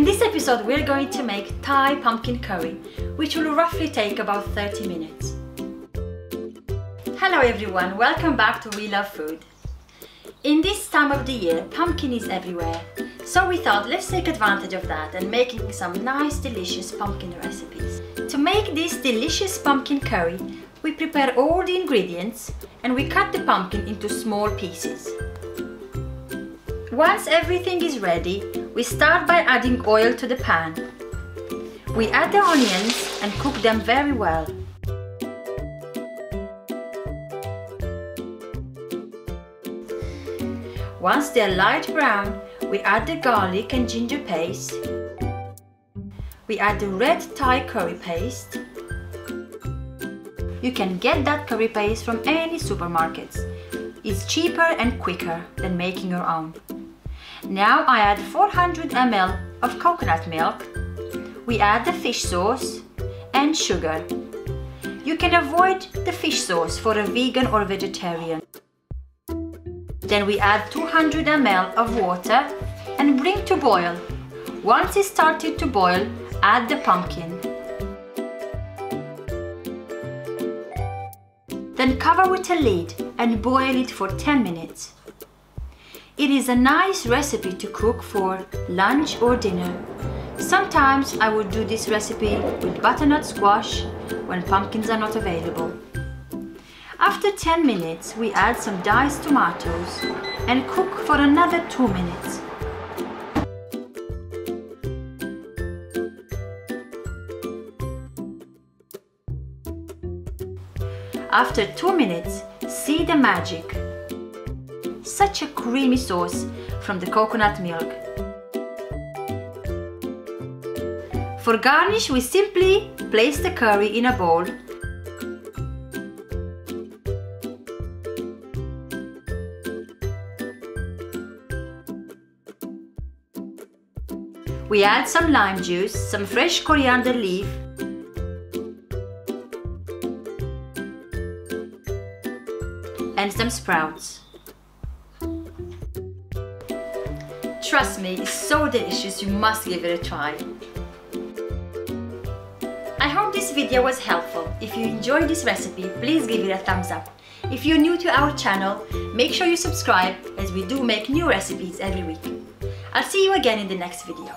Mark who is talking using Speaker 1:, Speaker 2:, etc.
Speaker 1: In this episode we're going to make Thai pumpkin curry, which will roughly take about 30 minutes. Hello everyone, welcome back to We Love Food. In this time of the year, pumpkin is everywhere, so we thought let's take advantage of that and making some nice delicious pumpkin recipes. To make this delicious pumpkin curry, we prepare all the ingredients and we cut the pumpkin into small pieces. Once everything is ready, we start by adding oil to the pan. We add the onions and cook them very well. Once they are light brown, we add the garlic and ginger paste. We add the red Thai curry paste. You can get that curry paste from any supermarkets. It's cheaper and quicker than making your own. Now I add 400 ml of coconut milk. We add the fish sauce and sugar. You can avoid the fish sauce for a vegan or vegetarian. Then we add 200 ml of water and bring to boil. Once it started to boil, add the pumpkin. Then cover with a lid and boil it for 10 minutes. It is a nice recipe to cook for lunch or dinner. Sometimes I would do this recipe with butternut squash when pumpkins are not available. After 10 minutes, we add some diced tomatoes and cook for another 2 minutes. After 2 minutes, see the magic. Such a creamy sauce from the coconut milk. For garnish, we simply place the curry in a bowl. We add some lime juice, some fresh coriander leaf, and some sprouts. Trust me, it's so delicious, you must give it a try. I hope this video was helpful. If you enjoyed this recipe, please give it a thumbs up. If you're new to our channel, make sure you subscribe as we do make new recipes every week. I'll see you again in the next video.